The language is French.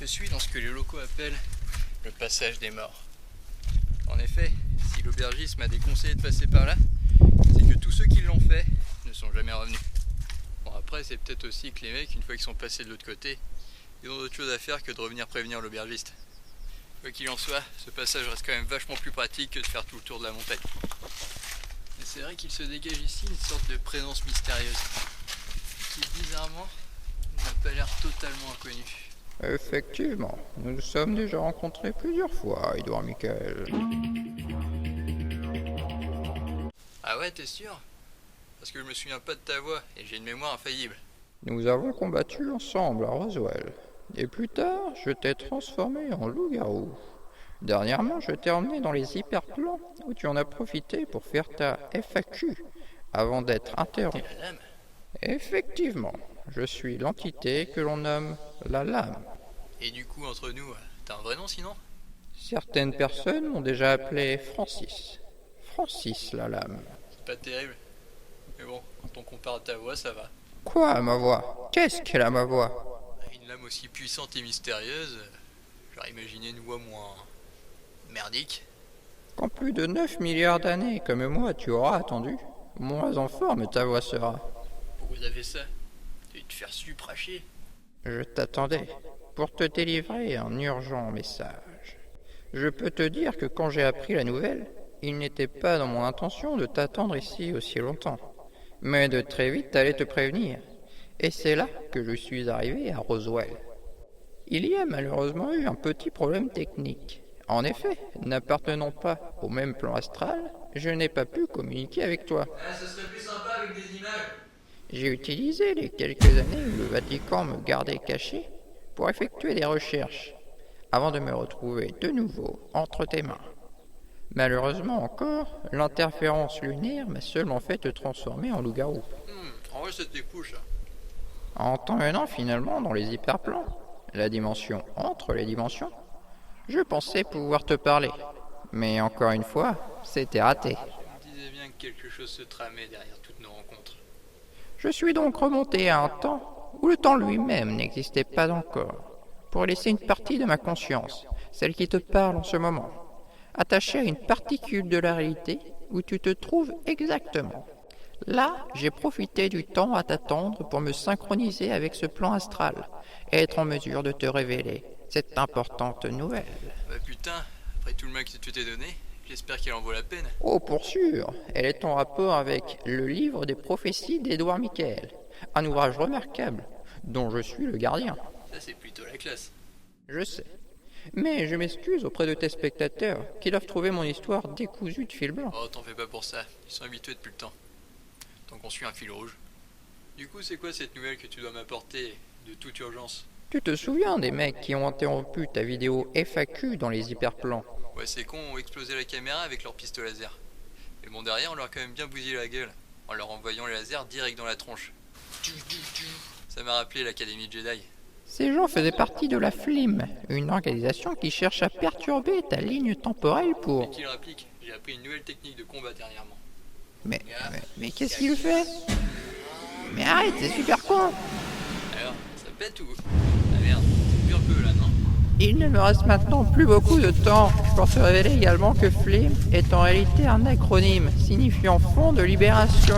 Je suis dans ce que les locaux appellent le passage des morts. En effet, si l'aubergiste m'a déconseillé de passer par là, c'est que tous ceux qui l'ont fait ne sont jamais revenus. Bon, après, c'est peut-être aussi que les mecs, une fois qu'ils sont passés de l'autre côté, ils ont d'autres choses à faire que de revenir prévenir l'aubergiste. Quoi qu'il en soit, ce passage reste quand même vachement plus pratique que de faire tout le tour de la montagne. Mais c'est vrai qu'il se dégage ici une sorte de présence mystérieuse, qui bizarrement n'a pas l'air totalement inconnue. Effectivement, nous nous sommes déjà rencontrés plusieurs fois, Edouard Michael. Ah ouais, t'es sûr? Parce que je me souviens pas de ta voix et j'ai une mémoire infaillible. Nous avons combattu ensemble à Roswell. Et plus tard, je t'ai transformé en loup-garou. Dernièrement, je t'ai emmené dans les hyperplans où tu en as profité pour faire ta FAQ avant d'être interrompu. T'es la lame? Effectivement, je suis l'entité que l'on nomme la lame. Et du coup, entre nous, t'as un vrai nom sinon? Certaines personnes m'ont déjà appelé Francis. Francis la lame. C'est pas terrible. Mais bon, quand on compare à ta voix, ça va. Quoi, ma voix? Qu'est-ce qu'elle a, ma voix? Une lame aussi puissante et mystérieuse, j'aurais imaginé une voix moins merdique. Quand plus de 9 milliards d'années comme moi tu auras attendu, moins en forme ta voix sera. Pourquoi t'as fait ça? Tu te faire supra chier. Je t'attendais pour te délivrer un urgent message. Je peux te dire que quand j'ai appris la nouvelle, il n'était pas dans mon intention de t'attendre ici aussi longtemps, mais de très vite aller te prévenir. Et c'est là que je suis arrivé à Roswell. Il y a malheureusement eu un petit problème technique. En effet, n'appartenant pas au même plan astral, je n'ai pas pu communiquer avec toi. Ce serait plus sympa avec des images. J'ai utilisé les quelques années où le Vatican me gardait caché pour effectuer des recherches, avant de me retrouver de nouveau entre tes mains. Malheureusement encore, l'interférence lunaire m'a seulement fait te transformer en loup-garou. En vrai, c'était cool ça. En t'emmenant finalement dans les hyperplans, la dimension entre les dimensions, je pensais pouvoir te parler. Mais encore une fois, c'était raté. Je me disais bien que quelque chose se tramait derrière toutes nos rencontres. Je suis donc remonté à un temps où le temps lui-même n'existait pas encore, pour laisser une partie de ma conscience, celle qui te parle en ce moment, attachée à une particule de la réalité où tu te trouves exactement. Là, j'ai profité du temps à t'attendre pour me synchroniser avec ce plan astral et être en mesure de te révéler cette importante nouvelle. Bah putain, après tout le mal que tu t'es donné, j'espère qu'elle en vaut la peine. Oh, pour sûr, elle est en rapport avec le livre des prophéties d'Edouard Michael, un ouvrage remarquable dont je suis le gardien. Ça c'est plutôt la classe. Je sais, mais je m'excuse auprès de tes spectateurs qui doivent trouver mon histoire décousue de fil blanc. Oh, t'en fais pas pour ça, ils sont habitués depuis le temps. Tant qu'on suit un fil rouge. Du coup, c'est quoi cette nouvelle que tu dois m'apporter de toute urgence? Tu te souviens des mecs qui ont interrompu ta vidéo FAQ dans les hyperplans? Ouais, ces cons ont explosé la caméra avec leur pistolet laser. Mais bon, derrière, on leur a quand même bien bousillé la gueule, en leur envoyant les lasers direct dans la tronche. Ça m'a rappelé l'Académie Jedi. Ces gens faisaient partie de la FLIM, une organisation qui cherche à perturber ta ligne temporelle Et pour... qui le rapplique, j'ai appris une nouvelle technique de combat dernièrement. Mais qu'est-ce qu'il fait? Mais arrête, c'est super con! Alors, ça pète ou... Ah merde, c'est plus un peu là, non? Il ne me reste maintenant plus beaucoup de temps pour te révéler également que FLIM est en réalité un acronyme signifiant Fonds de Libération